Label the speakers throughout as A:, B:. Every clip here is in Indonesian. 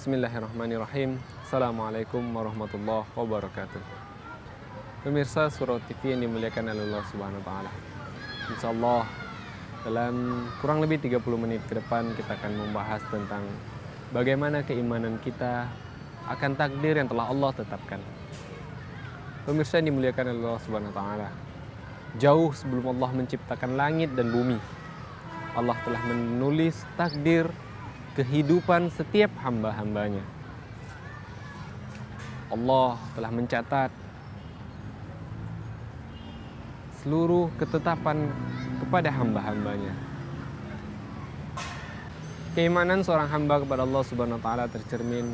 A: Bismillahirrahmanirrahim. Assalamualaikum warahmatullahi wabarakatuh. Pemirsa Surau TV yang dimuliakan oleh Allah Subhanahu wa taala. Insyaallah dalam kurang lebih 30 menit ke depan kita akan membahas tentang bagaimana keimanan kita akan takdir yang telah Allah tetapkan. Pemirsa yang dimuliakan oleh Allah Subhanahu wa taala. Jauh sebelum Allah menciptakan langit dan bumi, Allah telah menulis takdir kehidupan setiap hamba-hambanya. Allah telah mencatat seluruh ketetapan kepada hamba-hambanya. Keimanan seorang hamba kepada Allah Subhanahu wa taala tercermin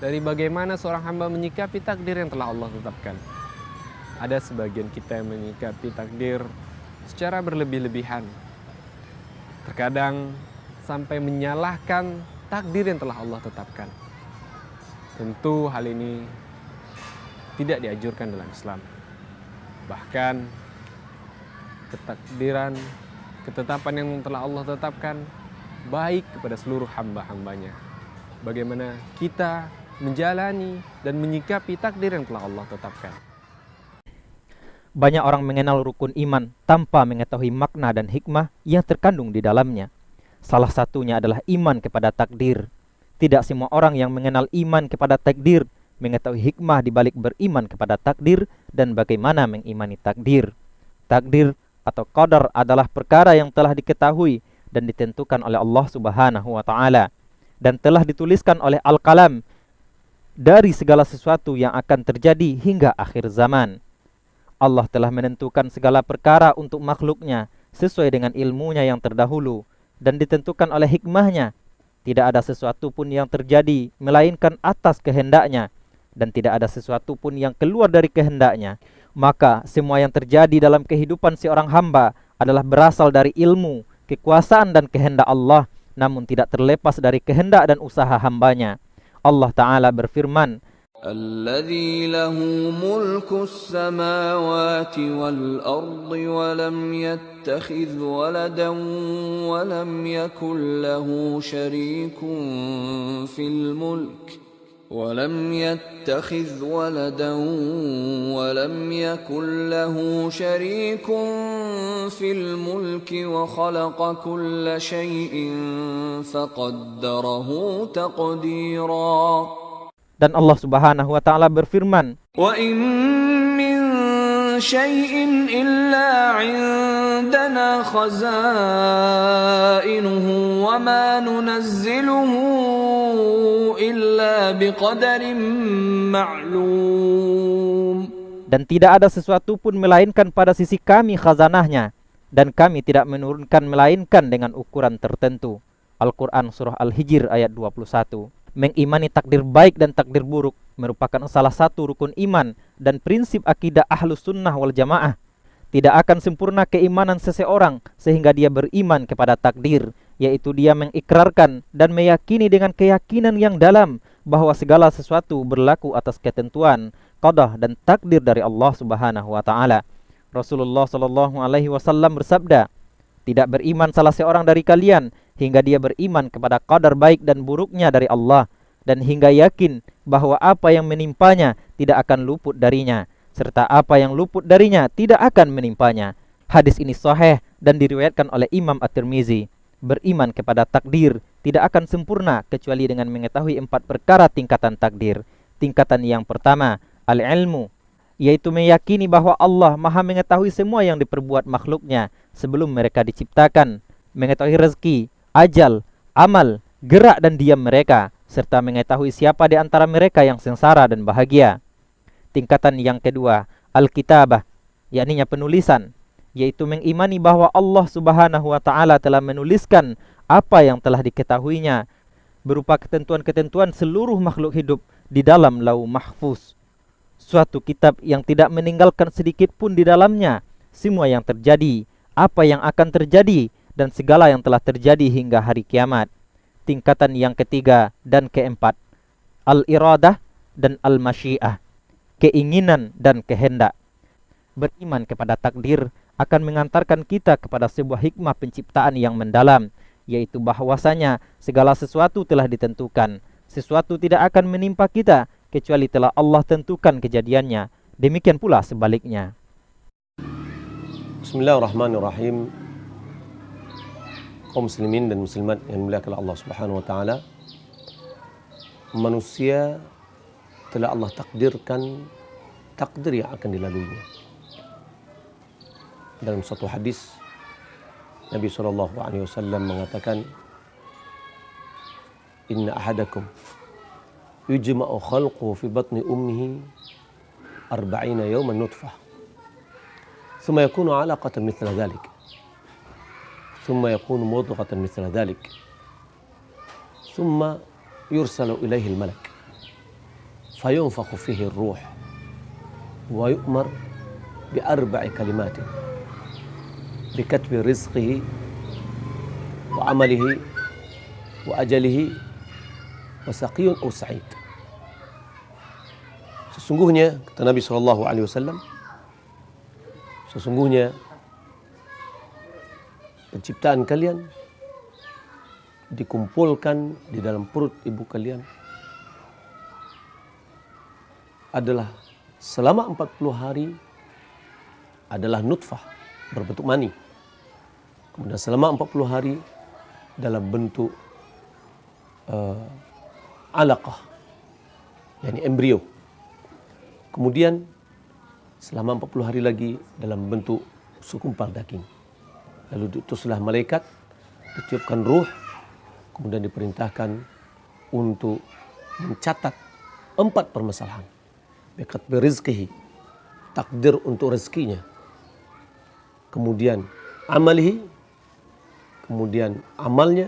A: dari bagaimana seorang hamba menyikapi takdir yang telah Allah tetapkan. Ada sebagian kita yang menyikapi takdir secara berlebih-lebihan. Terkadang sampai menyalahkan takdir yang telah Allah tetapkan. Tentu hal ini tidak dianjurkan dalam Islam. Bahkan ketetapan yang telah Allah tetapkan baik kepada seluruh hamba-hambanya. Bagaimana kita menjalani dan menyikapi takdir yang telah Allah tetapkan.
B: Banyak orang mengenal rukun iman tanpa mengetahui makna dan hikmah yang terkandung di dalamnya. Salah satunya adalah iman kepada takdir. Tidak semua orang yang mengenal iman kepada takdir mengetahui hikmah di balik beriman kepada takdir dan bagaimana mengimani takdir. Takdir atau qadar adalah perkara yang telah diketahui dan ditentukan oleh Allah Subhanahu wa taala dan telah dituliskan oleh Al-Qalam dari segala sesuatu yang akan terjadi hingga akhir zaman. Allah telah menentukan segala perkara untuk makhluknya sesuai dengan ilmunya yang terdahulu dan ditentukan oleh hikmahnya. Tidak ada sesuatu pun yang terjadi melainkan atas kehendaknya, dan tidak ada sesuatu pun yang keluar dari kehendaknya. Maka semua yang terjadi dalam kehidupan seorang hamba adalah berasal dari ilmu, kekuasaan dan kehendak Allah, namun tidak terlepas dari kehendak dan usaha hambanya. Allah Ta'ala berfirman,
C: الذي له ملك السماوات والأرض ولم يتخذ ولدا ولم يكن له شريك في الملك وخلق كل شيء فقدره تقديرا.
B: Dan Allah Subhanahu wa taala berfirman,
C: "Wa in min syai'in illa 'indana khazainuhu wa ma nunazziluhu illa biqadarin ma'lum."
B: Dan tidak ada sesuatu pun melainkan pada sisi kami khazanahnya, dan kami tidak menurunkan melainkan dengan ukuran tertentu. Al-Quran Surah Al-Hijr ayat 21. Mengimani takdir baik dan takdir buruk merupakan salah satu rukun iman dan prinsip akidah Ahlus Sunnah wal Jamaah. Tidak akan sempurna keimanan seseorang sehingga dia beriman kepada takdir, yaitu dia mengikrarkan dan meyakini dengan keyakinan yang dalam bahwa segala sesuatu berlaku atas ketentuan, qada dan takdir dari Allah Subhanahu wa taala. Rasulullah sallallahu alaihi wasallam bersabda, "Tidak beriman salah seorang dari kalian hingga dia beriman kepada qadar baik dan buruknya dari Allah, dan hingga yakin bahwa apa yang menimpanya tidak akan luput darinya, serta apa yang luput darinya tidak akan menimpanya." Hadis ini sahih dan diriwayatkan oleh Imam At-Tirmizi. Beriman kepada takdir tidak akan sempurna kecuali dengan mengetahui 4 perkara tingkatan takdir. Tingkatan yang pertama, al-ilmu, yaitu meyakini bahwa Allah Maha mengetahui semua yang diperbuat makhluknya sebelum mereka diciptakan, mengetahui rezeki, ajal, amal, gerak dan diam mereka, serta mengetahui siapa di antara mereka yang sengsara dan bahagia. Tingkatan yang kedua, al-kitabah, yakni penulisan, yaitu mengimani bahwa Allah Subhanahu wa taala telah menuliskan apa yang telah diketahuinya berupa ketentuan-ketentuan seluruh makhluk hidup di dalam Lauh Mahfuz. Suatu kitab yang tidak meninggalkan sedikit pun di dalamnya semua yang terjadi, apa yang akan terjadi, dan segala yang telah terjadi hingga hari kiamat. Tingkatan yang ketiga dan keempat, al-iradah dan al-masyiah, keinginan dan kehendak. Beriman kepada takdir akan mengantarkan kita kepada sebuah hikmah penciptaan yang mendalam, yaitu bahwasanya segala sesuatu telah ditentukan, sesuatu tidak akan menimpa kita kecuali telah Allah tentukan kejadiannya. Demikian pula sebaliknya.
D: Bismillahirrahmanirrahim. Kaum muslimin dan muslimat yang dimuliakan Allah Subhanahu wa taala. Manusia telah Allah takdirkan takdir yang akan dilaluinya. Dalam satu hadis Nabi SAW mengatakan, Inna ahadakum yujma'u khalquhu fi batni ummihi 40 yawman nutfah thumma yakunu 'alaqatan mithla dhalik thumma yakunu mudghatan mithla dhalik thumma yursalu ilayhi al-malak fayunfakhu fihi ar-ruh wa yu'mar bi 4 kalimatin bikatbi rizqihi wa 'amalihi wa ajalihi wa saqiyun aw sa'id. Sesungguhnya kata Nabi SAW, sesungguhnya penciptaan kalian dikumpulkan di dalam perut ibu kalian adalah selama 40 hari adalah nutfah berbentuk mani. Kemudian selama 40 hari dalam bentuk alaqah, yakni embrio. Kemudian selama 40 hari lagi dalam bentuk segumpal daging. Lalu diutuslah malaikat, ditiupkan ruh, kemudian diperintahkan untuk mencatat 4 permasalahan. Bikatbi rizqihi, takdir untuk rezekinya. Kemudian amalihi, kemudian amalnya,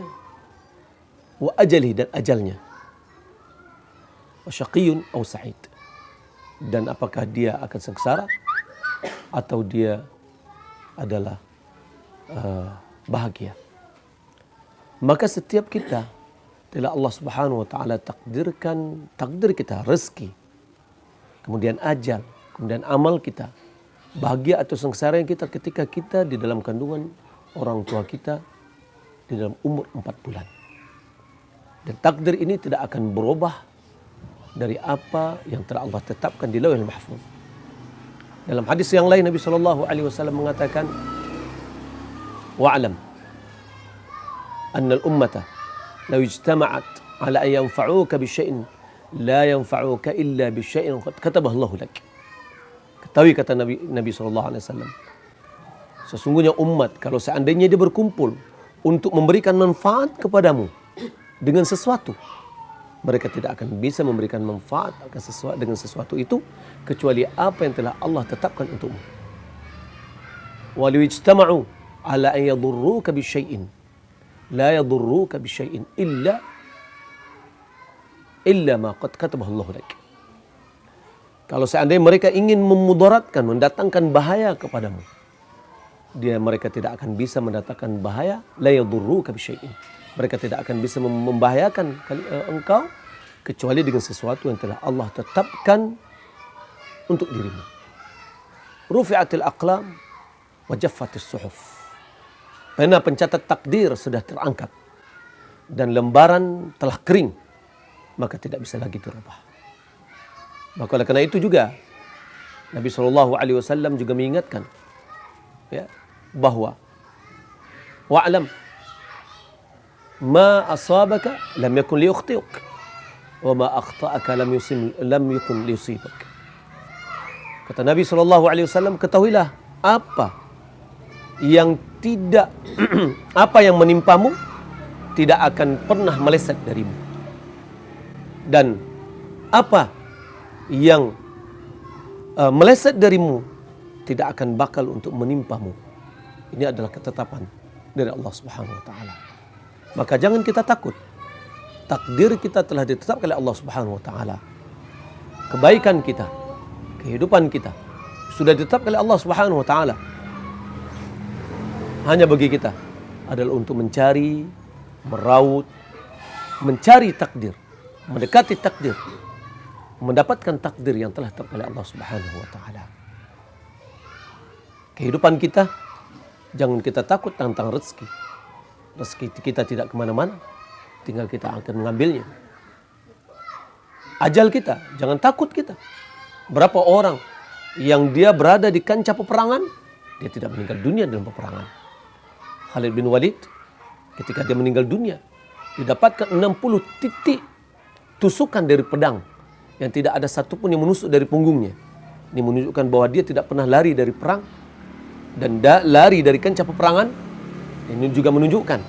D: wa ajalihi, dan ajalnya, wa syaqiyun aw sa'id, dan apakah dia akan sengsara atau dia adalah bahagia. Maka setiap kita telah Allah Subhanahu wa taala takdirkan takdir kita, rezeki, kemudian ajal, kemudian amal kita, bahagia atau sengsara yang kita ketika kita di dalam kandungan orang tua kita di dalam umur 4 bulan. Dan takdir ini tidak akan berubah dari apa yang telah Allah tetapkan di Lauhul Mahfuz. Dalam hadis yang lain Nabi SAW mengatakan, wa'lam anna al-ummata law ijtama'at ala an yanfa'uka bi syai'in la yanfa'uka illa bi syai'in qad katabahu Allah lak. Ketahui, kata Nabi SAW, sesungguhnya umat kalau seandainya dia berkumpul untuk memberikan manfaat kepadamu dengan sesuatu, mereka tidak akan bisa memberikan manfaat dengan sesuatu itu kecuali apa yang telah Allah tetapkan untukmu. Walau ijtama'u ala an yadurruka bi syai'in la yadurruka bi syai'in illa ma qad katabahu Allah lak. Kalau seandainya mereka ingin memudaratkan, mendatangkan bahaya kepadamu, mereka tidak akan bisa mendatangkan bahaya. La yadurruka bi syai'in, mereka tidak akan bisa membahayakan engkau kecuali dengan sesuatu yang telah Allah tetapkan untuk dirimu. Rufi'atil aqlam wa jaffatis suhuf. Pena pencatat takdir sudah terangkat dan lembaran telah kering, maka tidak bisa lagi dirubah. Maka oleh karena itu juga Nabi SAW juga mengingatkan, ya, bahwa wa'lam ma asabaka lam yakun liyukhti'uk wa ma akhta'aka lam yakun liyusibak. Kata Nabi SAW, ketahuilah apa yang tidak apa yang menimpamu tidak akan pernah meleset darimu, dan apa yang meleset darimu tidak akan bakal untuk menimpamu. Ini adalah ketetapan dari Allah Subhanahu wa taala. Maka jangan kita takut. Takdir kita telah ditetapkan oleh Allah Subhanahu wa taala. Kebaikan kita, kehidupan kita sudah ditetapkan oleh Allah Subhanahu wa taala. Hanya bagi kita adalah untuk mencari, meraut, mencari takdir, mendekati takdir, mendapatkan takdir yang telah ditetapkan oleh Allah Subhanahu wa taala. Kehidupan kita jangan kita takut tentang rezeki. Rezeki kita tidak kemana-mana, tinggal kita akan mengambilnya. ajal kita, jangan takut kita. Berapa orang yang dia berada di kancah peperangan, dia tidak meninggal dunia dalam peperangan. Khalid bin Walid, ketika dia meninggal dunia, didapatkan 60 titik tusukan dari pedang yang tidak ada satupun yang menusuk dari punggungnya. Ini menunjukkan bahwa dia tidak pernah lari dari perang dan lari dari kancah peperangan. Ini juga menunjukkan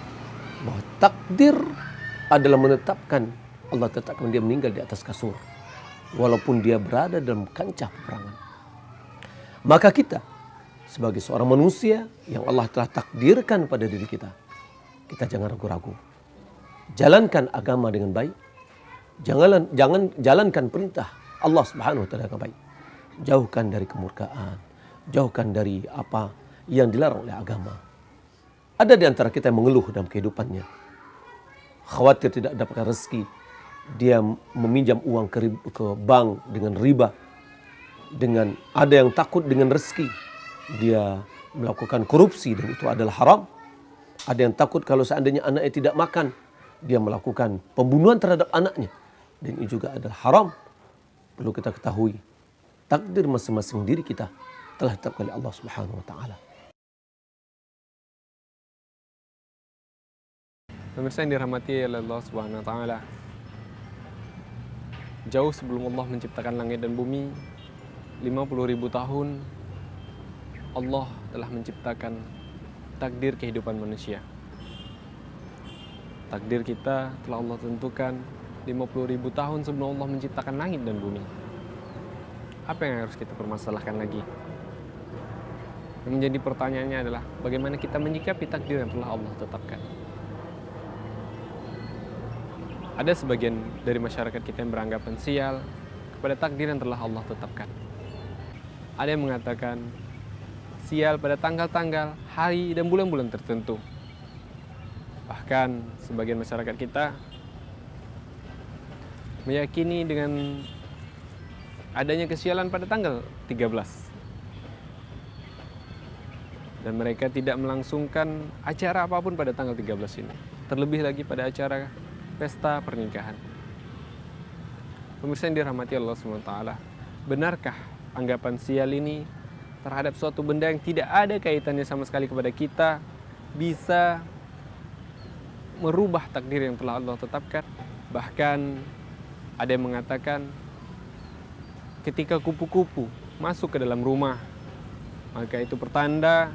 D: bahwa takdir adalah menetapkan, Allah tetapkan dia meninggal di atas kasur walaupun dia berada dalam kancah peperangan. Maka kita sebagai seorang manusia yang Allah telah takdirkan pada diri kita, kita jangan ragu-ragu. Jalankan agama dengan baik. Jangan jalankan perintah Allah Subhanahu wa taala dengan baik. Jauhkan dari kemurkaan, jauhkan dari apa yang dilarang oleh agama. Ada di antara kita yang mengeluh dalam kehidupannya, khawatir tidak dapatkan rezeki, dia meminjam uang ke bank dengan riba, dengan ada yang takut dengan rezeki, dia melakukan korupsi dan itu adalah haram. Ada yang takut kalau seandainya anaknya tidak makan, dia melakukan pembunuhan terhadap anaknya dan ini juga adalah haram. Perlu kita ketahui, takdir masing-masing diri kita telah ditetapkan oleh Allah Subhanahu wa taala.
A: Pemirsa yang dirahmati oleh Allah Subhanahu wa taala, jauh sebelum Allah menciptakan langit dan bumi, 50.000 tahun Allah telah menciptakan takdir kehidupan manusia. Takdir kita telah Allah tentukan 50.000 tahun sebelum Allah menciptakan langit dan bumi. Apa yang harus kita permasalahkan lagi? Yang menjadi pertanyaannya adalah bagaimana kita menyikapi takdir yang telah Allah tetapkan. Ada sebagian dari masyarakat kita yang beranggapan sial kepada takdir yang telah Allah tetapkan. Ada yang mengatakan sial pada tanggal-tanggal, hari, dan bulan-bulan tertentu. Bahkan sebagian masyarakat kita meyakini dengan adanya kesialan pada tanggal 13. Dan mereka tidak melangsungkan acara apapun pada tanggal 13 ini. Terlebih lagi pada acara pesta pernikahan. Pemirsa yang dirahmati Allah SWT, benarkah anggapan sial ini terhadap suatu benda yang tidak ada kaitannya sama sekali kepada kita bisa merubah takdir yang telah Allah tetapkan? Bahkan ada yang mengatakan ketika kupu-kupu masuk ke dalam rumah, maka itu pertanda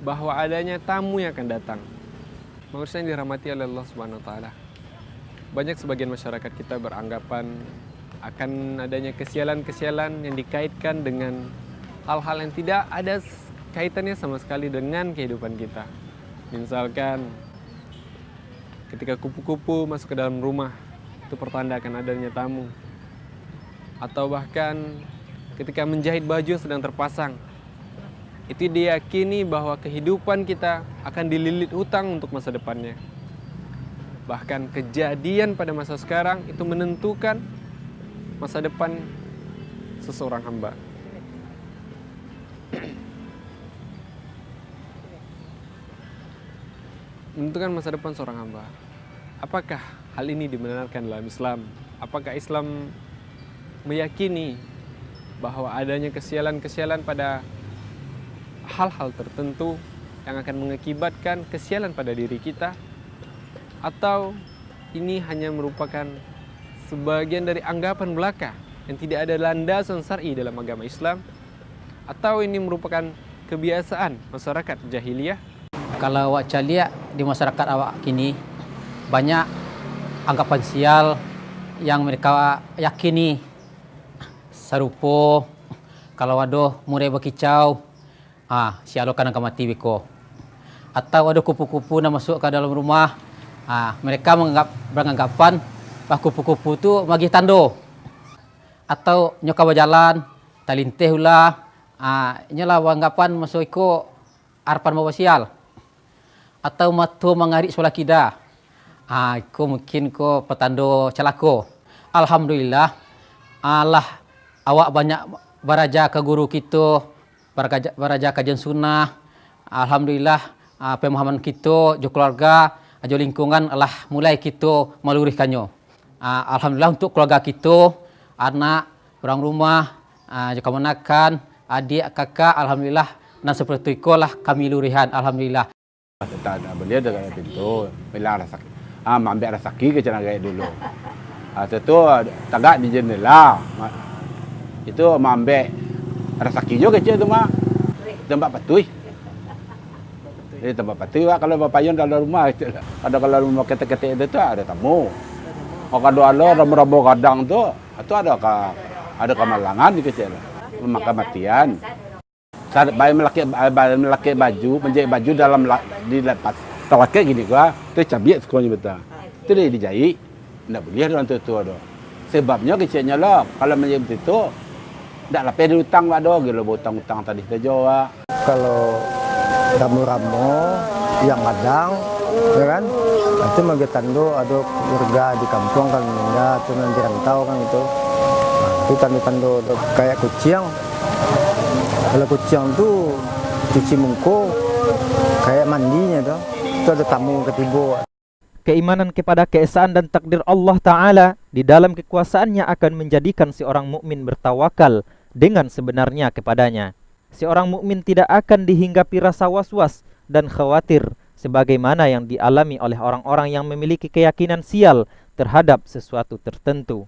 A: bahwa adanya tamu yang akan datang. Pemirsa yang dirahmati oleh Allah Subhanahu wa taala, banyak sebagian masyarakat kita beranggapan akan adanya kesialan-kesialan yang dikaitkan dengan hal-hal yang tidak ada kaitannya sama sekali dengan kehidupan kita. Misalkan ketika kupu-kupu masuk ke dalam rumah, itu pertanda akan adanya tamu. Atau bahkan ketika menjahit baju yang sedang terpasang, itu diyakini bahwa kehidupan kita akan dililit hutang untuk masa depannya. Bahkan kejadian pada masa sekarang itu menentukan masa depan seseorang hamba. Menentukan masa depan seorang hamba. Apakah hal ini dibenarkan dalam Islam? Apakah Islam meyakini bahwa adanya kesialan-kesialan pada hal-hal tertentu yang akan mengakibatkan kesialan pada diri kita? Atau ini hanya merupakan sebagian dari anggapan belaka yang tidak ada landasan syar'i dalam agama Islam? Atau ini merupakan kebiasaan masyarakat jahiliyah?
E: Kalau awak lihat di masyarakat awak kini, banyak anggapan sial yang mereka yakini. Serupa, kalau ada murai berkicau, sial akan mati beko. Atau ada kupu-kupu nak masuk ke dalam rumah, mereka beranggapan bahawa kupu-kupu tu bagi tanda. Atau nyoka berjalan, talinteh ulah, inilah anggapan masuk ikut harapan bawa sial. Atau matu mengarik sebelah kida, ko mungkin ko petanda celaka. Alhamdulillah, Allah awak banyak beraja ke guru kita, beraja kajian sunnah. Alhamdulillah, pemahaman kita, jo keluarga, jo lingkungan Allah mulai kita meluruskannya. Alhamdulillah untuk keluarga kita, anak, orang rumah, keponakan, adik, kakak, alhamdulillah. Dan seperti itulah kami lurihan, alhamdulillah.
F: Tak ada beliau dekat pintu, bilang rasa ambil rasa ke cina kayak dulu. Itu tagak di jendela. Itu ambil rasa juga kecil tu mah. Tempat patui. Jadi tempat patui kalau bapak yon dalam rumah itu. Ada kalau rumah ketek-ketek itu tu ada tamu. Kalau ada rabu-rabu kadang tu, itu ada kemalangan di kecil. Kematian. Saat melaki baju, menjahit baju dalam dilepas. Terlaki gini gua, tu cabiat sekolahnya betul. Itu dia dijahit. Tak boleh orang tua tu. Sebabnya kecilnya lah, kalau menjahit begitu, tak lapis di hutang ada, gila hutang-hutang tadi kita jawab.
G: Kalau ramu-ramu yang kadang, ya kan? Itu magetando ada keluarga di kampung kan meninggal, itu nanti rantau kan itu. Nah, itu tanda-tanda kayak kucing. Kalau kucing tu cuci muka kayak mandinya tuh, itu ada tamu ketiga.
B: Keimanan kepada keesaan dan takdir Allah Ta'ala di dalam kekuasaannya akan menjadikan seorang mukmin bertawakal dengan sebenarnya kepadanya. Seorang mukmin tidak akan dihinggapi rasa was-was dan khawatir sebagaimana yang dialami oleh orang-orang yang memiliki keyakinan sial terhadap sesuatu tertentu.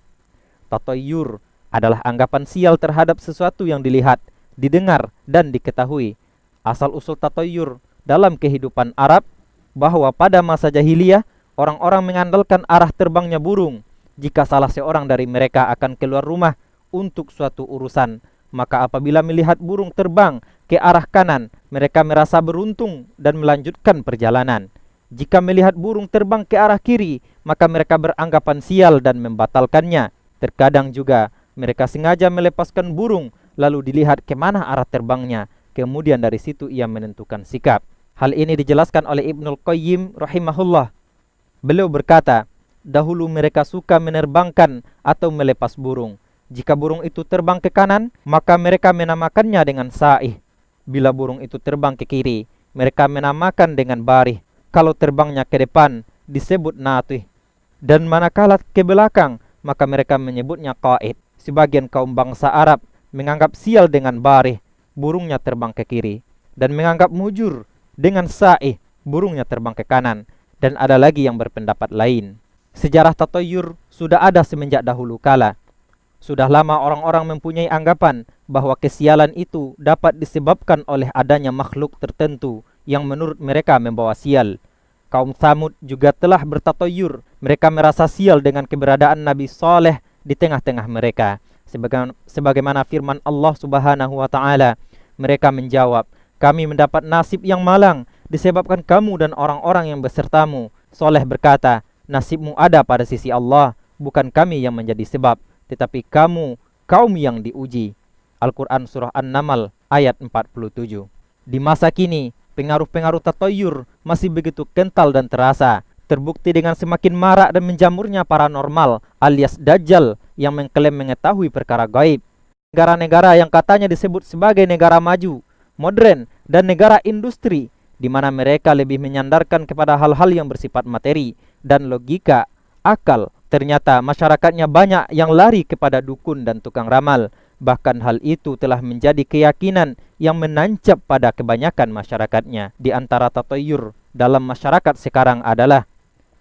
B: Tatayyur adalah anggapan sial terhadap sesuatu yang dilihat, didengar, dan diketahui. Asal-usul tatayyur dalam kehidupan Arab bahwa pada masa jahiliyah orang-orang mengandalkan arah terbangnya burung. Jika salah seorang dari mereka akan keluar rumah untuk suatu urusan, maka apabila melihat burung terbang ke arah kanan, mereka merasa beruntung dan melanjutkan perjalanan. Jika melihat burung terbang ke arah kiri, maka mereka beranggapan sial dan membatalkannya. Terkadang juga mereka sengaja melepaskan burung lalu dilihat kemana arah terbangnya. Kemudian dari situ ia menentukan sikap. Hal ini dijelaskan oleh Ibnul Qayyim rahimahullah. Beliau berkata, dahulu mereka suka menerbangkan atau melepas burung. Jika burung itu terbang ke kanan, maka mereka menamakannya dengan sa'ih. Bila burung itu terbang ke kiri, mereka menamakan dengan barih. Kalau terbangnya ke depan, disebut natih. Dan manakala ke belakang, maka mereka menyebutnya qaid. Sebagian kaum bangsa Arab menganggap sial dengan barih, burungnya terbang ke kiri. Dan menganggap mujur dengan sa'ih, burungnya terbang ke kanan. Dan ada lagi yang berpendapat lain. Sejarah tatayyur sudah ada semenjak dahulu kala. Sudah lama orang-orang mempunyai anggapan bahwa kesialan itu dapat disebabkan oleh adanya makhluk tertentu yang menurut mereka membawa sial. Kaum Tsamud juga telah bertatayyur. Mereka merasa sial dengan keberadaan Nabi Saleh di tengah-tengah mereka. Sebagaimana firman Allah Subhanahu wa Ta'ala, mereka menjawab, kami mendapat nasib yang malang disebabkan kamu dan orang-orang yang besertamu. Saleh berkata, nasibmu ada pada sisi Allah, bukan kami yang menjadi sebab, tetapi kamu, kaum yang diuji. Al-Quran Surah An-Naml ayat 47. Di masa kini, pengaruh-pengaruh tatayyur masih begitu kental dan terasa. Terbukti dengan semakin marak dan menjamurnya paranormal alias Dajjal yang mengklaim mengetahui perkara gaib. Negara-negara yang katanya disebut sebagai negara maju, modern, dan negara industri, di mana mereka lebih menyandarkan kepada hal-hal yang bersifat materi dan logika, akal. Ternyata masyarakatnya banyak yang lari kepada dukun dan tukang ramal. Bahkan hal itu telah menjadi keyakinan yang menancap pada kebanyakan masyarakatnya. Di antara tatayyur dalam masyarakat sekarang adalah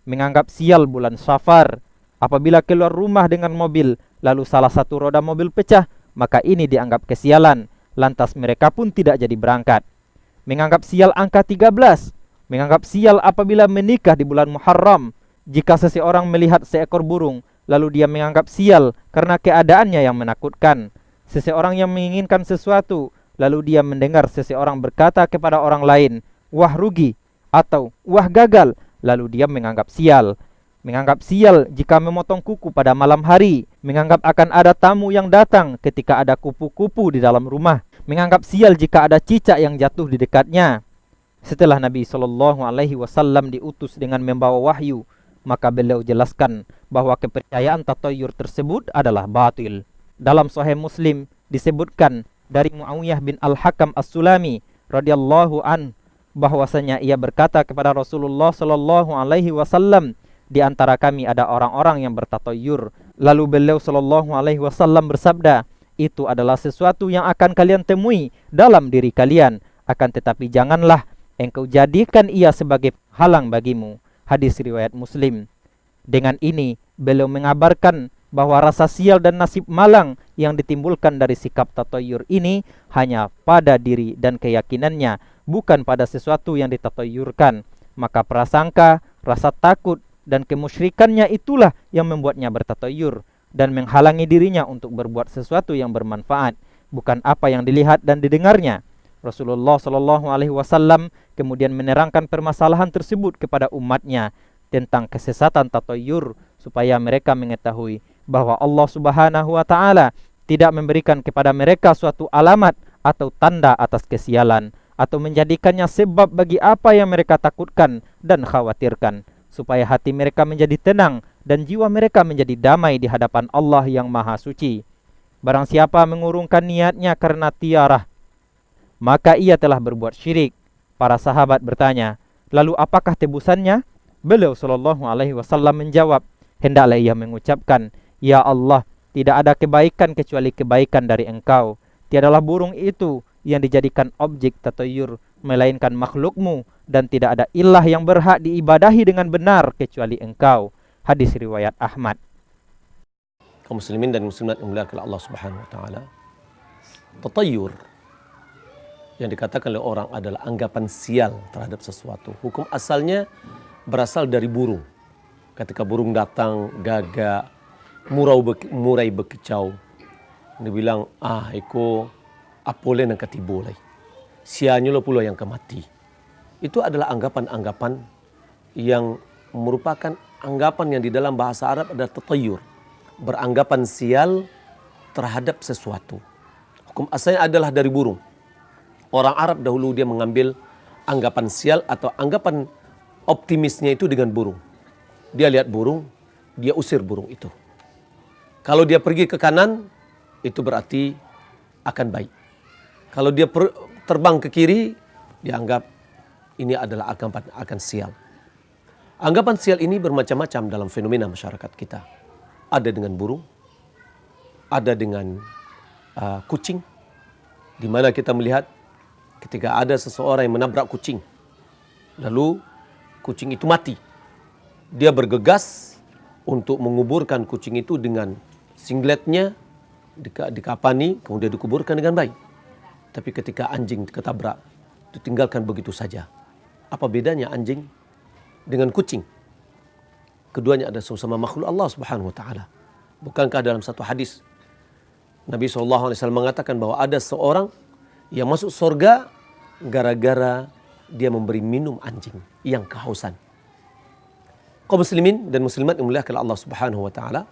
B: menganggap sial bulan Safar. Apabila keluar rumah dengan mobil, lalu salah satu roda mobil pecah, maka ini dianggap kesialan. Lantas mereka pun tidak jadi berangkat. Menganggap sial angka 13. Menganggap sial apabila menikah di bulan Muharram. Jika seseorang melihat seekor burung, lalu dia menganggap sial karena keadaannya yang menakutkan. Seseorang yang menginginkan sesuatu, lalu dia mendengar seseorang berkata kepada orang lain, wah rugi, atau wah gagal, lalu dia menganggap sial. Menganggap sial jika memotong kuku pada malam hari. Menganggap akan ada tamu yang datang ketika ada kupu-kupu di dalam rumah. Menganggap sial jika ada cicak yang jatuh di dekatnya. Setelah Nabi SAW diutus dengan membawa wahyu, maka beliau jelaskan bahwa kepercayaan tatayyur tersebut adalah batil. Dalam Sahih Muslim disebutkan dari Muawiyah bin Al-Hakam As-Sulami radhiyallahu an bahwasanya ia berkata kepada Rasulullah SAW, di antara kami ada orang-orang yang bertatoyur. Lalu beliau sallallahu alaihi wasallam bersabda, itu adalah sesuatu yang akan kalian temui dalam diri kalian, akan tetapi janganlah engkau jadikan ia sebagai halang bagimu. Hadis riwayat Muslim. Dengan ini beliau mengabarkan bahwa rasa sial dan nasib malang yang ditimbulkan dari sikap tatoyur ini hanya pada diri dan keyakinannya, bukan pada sesuatu yang ditatoyurkan. Maka prasangka, rasa takut, dan kemusyrikannya itulah yang membuatnya bertatoyur dan menghalangi dirinya untuk berbuat sesuatu yang bermanfaat, bukan apa yang dilihat dan didengarnya. Rasulullah Shallallahu Alaihi Wasallam kemudian menerangkan permasalahan tersebut kepada umatnya tentang kesesatan tatoyur, supaya mereka mengetahui bahwa Allah Subhanahu wa Ta'ala tidak memberikan kepada mereka suatu alamat atau tanda atas kesialan, atau menjadikannya sebab bagi apa yang mereka takutkan dan khawatirkan, supaya hati mereka menjadi tenang dan jiwa mereka menjadi damai di hadapan Allah yang Maha Suci. Barang siapa mengurungkan niatnya karena tiarah, maka ia telah berbuat syirik. Para sahabat bertanya, lalu apakah tebusannya? Beliau sallallahu alaihi wasallam menjawab, hendaklah ia mengucapkan, ya Allah, tidak ada kebaikan kecuali kebaikan dari Engkau. Tiadalah burung itu yang dijadikan objek tatoyur, melainkan makhlukmu, dan tidak ada ilah yang berhak diibadahi dengan benar kecuali Engkau. Hadis riwayat Ahmad.
D: Kaum muslimin dan muslimat yang dimuliakan Allah Subhanahu wa taala. Tatayur yang dikatakan oleh orang adalah anggapan sial terhadap sesuatu. Hukum asalnya berasal dari burung. Ketika burung datang gagak, murai bekicau, dia bilang, iko apole nang katibulai, sianya lo pula yang kemati. Itu adalah anggapan-anggapan yang merupakan anggapan yang di dalam bahasa Arab adalah tatayur, beranggapan sial terhadap sesuatu. Hukum asalnya adalah dari burung. Orang Arab dahulu dia mengambil anggapan sial atau anggapan optimisnya itu dengan burung. Dia lihat burung, dia usir burung itu. Kalau dia pergi ke kanan, itu berarti akan baik. Kalau dia terbang ke kiri, dianggap ini adalah anggapan akan sial. Anggapan sial ini bermacam-macam dalam fenomena masyarakat kita. Ada dengan burung, ada dengan kucing, di mana kita melihat ketika ada seseorang yang menabrak kucing, lalu kucing itu mati. Dia bergegas untuk menguburkan kucing itu dengan singletnya, dikapani, kemudian dikuburkan dengan baik. Tapi ketika anjing ketabrak, ditinggalkan begitu saja. Apa bedanya anjing dengan kucing? Keduanya ada sama-sama makhluk Allah Subhanahu wa taala. Bukankah dalam satu hadis Nabi SAW mengatakan bahwa ada seorang yang masuk surga gara-gara dia memberi minum anjing yang kehausan. Kaum muslimin dan muslimat yang dimuliakan Allah Subhanahu wa taala,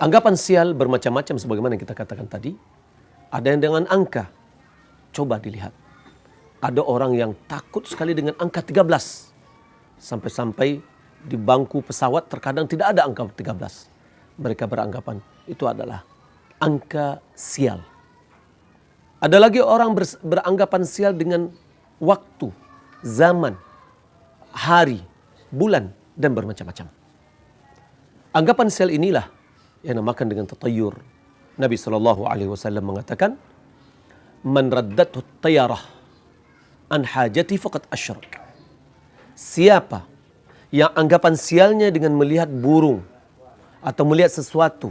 D: anggapan sial bermacam-macam sebagaimana yang kita katakan tadi. Ada yang dengan angka. Coba dilihat. Ada orang yang takut sekali dengan angka 13. Sampai-sampai di bangku pesawat terkadang tidak ada angka 13. Mereka beranggapan itu adalah angka sial. Ada lagi orang beranggapan sial dengan waktu, zaman, hari, bulan, dan bermacam-macam. Anggapan sial inilah yang dinamakan dengan tatayur. Nabi SAW mengatakan, man raddathu tayarah an hajati faqad asyrak. Siapa yang anggapan sialnya dengan melihat burung atau melihat sesuatu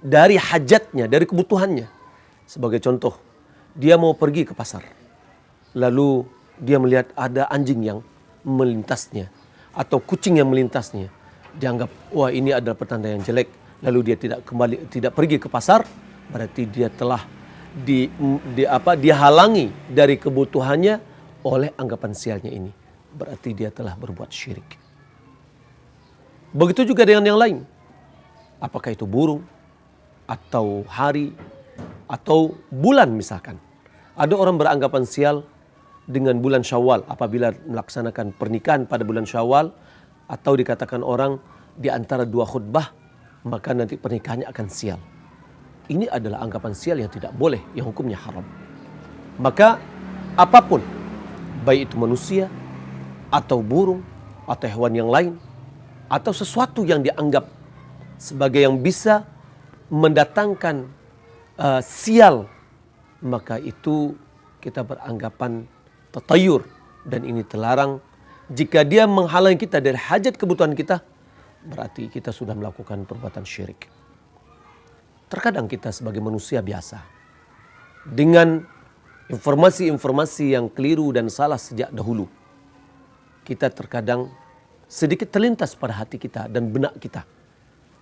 D: dari hajatnya, dari kebutuhannya. Sebagai contoh, dia mau pergi ke pasar, lalu dia melihat ada anjing yang melintasnya atau kucing yang melintasnya. Dianggap, wah ini adalah pertanda yang jelek. Lalu dia tidak pergi ke pasar, berarti dia telah dihalangi dari kebutuhannya oleh anggapan sialnya ini. Berarti dia telah berbuat syirik. Begitu juga dengan yang lain. Apakah itu burung, atau hari, atau bulan misalkan. Ada orang beranggapan sial dengan bulan Syawal apabila melaksanakan pernikahan pada bulan Syawal, atau dikatakan orang di antara dua khutbah, maka nanti pernikahannya akan sial. Ini adalah anggapan sial yang tidak boleh, yang hukumnya haram. Maka apapun, baik itu manusia, atau burung, atau hewan yang lain, atau sesuatu yang dianggap sebagai yang bisa mendatangkan sial, maka itu kita beranggapan tatayur, dan ini terlarang. Jika dia menghalangi kita dari hajat kebutuhan kita, berarti kita sudah melakukan perbuatan syirik. Terkadang kita sebagai manusia biasa, dengan informasi-informasi yang keliru dan salah sejak dahulu, kita terkadang sedikit terlintas pada hati kita dan benak kita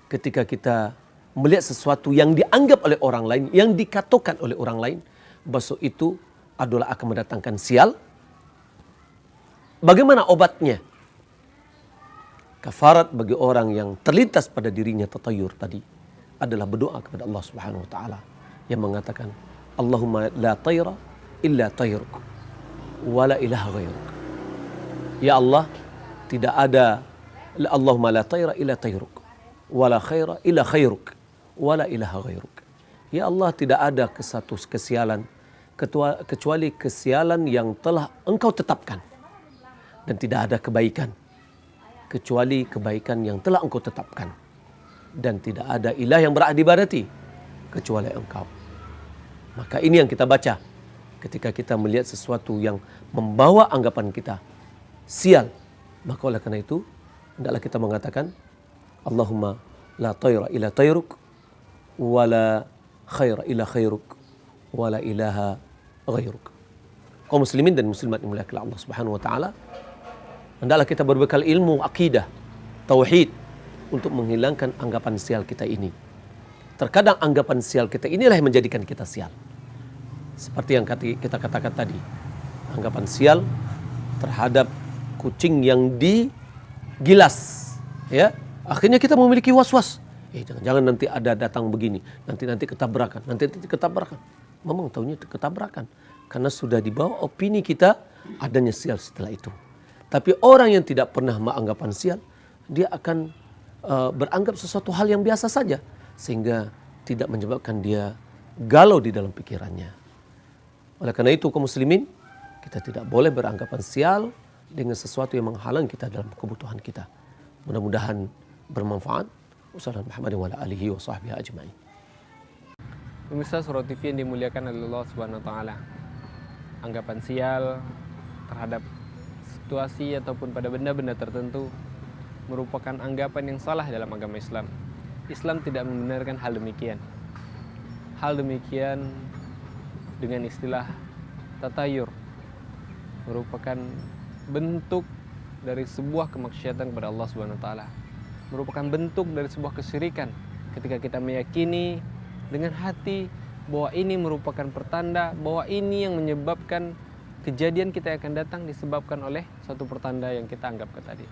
D: ketika kita melihat sesuatu yang dianggap oleh orang lain, yang dikatakan oleh orang lain, bahwa itu adalah akan mendatangkan sial. Bagaimana obatnya? Kafarat bagi orang yang terlintas pada dirinya tatayur tadi adalah berdoa kepada Allah Subhanahu wa taala yang mengatakan, Allahumma la tayra illa tayruk wa la ilaha ghairuk. Ya Allah, tidak ada, Allahumma la tayra illa tayruk wa la khaira illa khairuk wa la ilaha ghairuk. Ya Allah, tidak ada satu kesialan kecuali kesialan yang telah Engkau tetapkan, dan tidak ada kebaikan kecuali kebaikan yang telah Engkau tetapkan, dan tidak ada ilah yang berhak diibadati kecuali Engkau. Maka ini yang kita baca ketika kita melihat sesuatu yang membawa anggapan kita sial. Maka oleh karena itu hendaklah kita mengatakan, Allahumma la tayra illa tayruk wa la khaira illa khairuk wa la ilaha ghairuk. Kaum muslimin dan muslimat yang dimuliakan Allah Subhanahu wa taala, hendaklah kita berbekal ilmu akidah, tauhid, untuk menghilangkan anggapan sial kita ini. Terkadang anggapan sial kita inilah yang menjadikan kita sial. Seperti yang kita katakan tadi, anggapan sial terhadap kucing yang digilas, ya, akhirnya kita memiliki was-was. Jangan-jangan nanti ada datang begini, nanti ketabrakan, nanti ketabrakan. Memang tahunya ketabrakan, karena sudah dibawa opini kita adanya sial setelah itu. Tapi orang yang tidak pernah menganggapan sial, dia akan beranggap sesuatu hal yang biasa saja, sehingga tidak menyebabkan dia galau di dalam pikirannya. Oleh karena itu, kaum muslimin, kita tidak boleh beranggapan sial dengan sesuatu yang menghalang kita dalam kebutuhan kita. Mudah-mudahan bermanfaat. Wassalamualaikum warahmatullahi wabarakatuh.
A: Pemirsa Surau TV yang dimuliakan oleh Allah Subhanahu wa taala, anggapan sial terhadap situasi ataupun pada benda-benda tertentu merupakan anggapan yang salah dalam agama Islam. Islam tidak membenarkan hal demikian. Hal demikian dengan istilah tatayur merupakan bentuk dari sebuah kemaksiatan kepada Allah Subhanahu wa taala. Merupakan bentuk dari sebuah kesyirikan ketika kita meyakini dengan hati bahwa ini merupakan pertanda, bahwa ini yang menyebabkan kejadian kita yang akan datang disebabkan oleh suatu pertanda yang kita anggap tadi.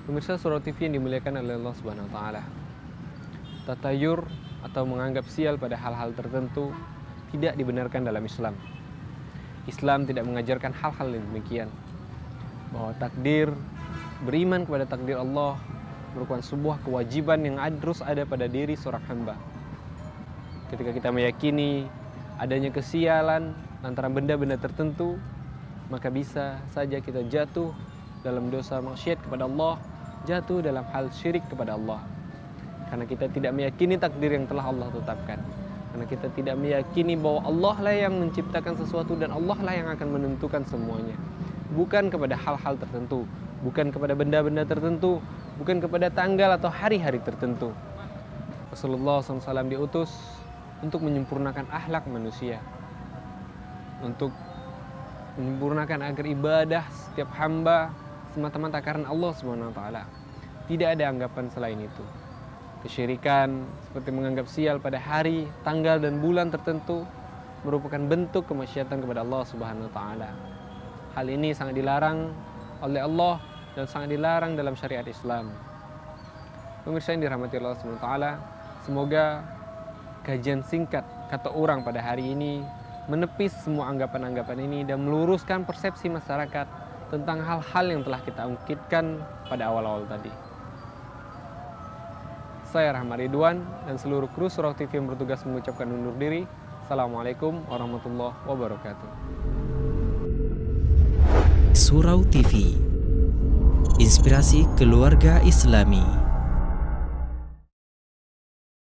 A: Pemirsa Surau TV yang dimuliakan oleh Allah Subhanahu wa taala, tatayur atau menganggap sial pada hal-hal tertentu tidak dibenarkan dalam Islam. Islam tidak mengajarkan hal-hal yang demikian. Bahwa takdir, beriman kepada takdir Allah merupakan sebuah kewajiban yang terus ada pada diri seorang hamba. Ketika kita meyakini adanya kesialan antara benda-benda tertentu, maka bisa saja kita jatuh dalam dosa maksiat kepada Allah, jatuh dalam hal syirik kepada Allah. Karena kita tidak meyakini takdir yang telah Allah tetapkan. Karena kita tidak meyakini bahwa Allah lah yang menciptakan sesuatu dan Allah lah yang akan menentukan semuanya. Bukan kepada hal-hal tertentu, bukan kepada benda-benda tertentu, bukan kepada tanggal atau hari-hari tertentu. Rasulullah SAW diutus untuk menyempurnakan akhlak manusia, untuk menyempurnakan agar ibadah setiap hamba semata-mata karena Allah SWT. Tidak ada anggapan selain itu. Kesyirikan seperti menganggap sial pada hari, tanggal dan bulan tertentu merupakan bentuk kemaksiatan kepada Allah SWT. Hal ini sangat dilarang oleh Allah dan sangat dilarang dalam syariat Islam. Pemirsa yang dirahmati Allah SWT, semoga kajian singkat kata orang pada hari ini menepis semua anggapan-anggapan ini dan meluruskan persepsi masyarakat tentang hal-hal yang telah kita ungkitkan pada awal-awal tadi. Saya Rahmat Ridwan dan seluruh kru Surau TV yang bertugas mengucapkan undur diri. Assalamualaikum warahmatullahi wabarakatuh.
H: Surau TV Inspirasi Keluarga Islami.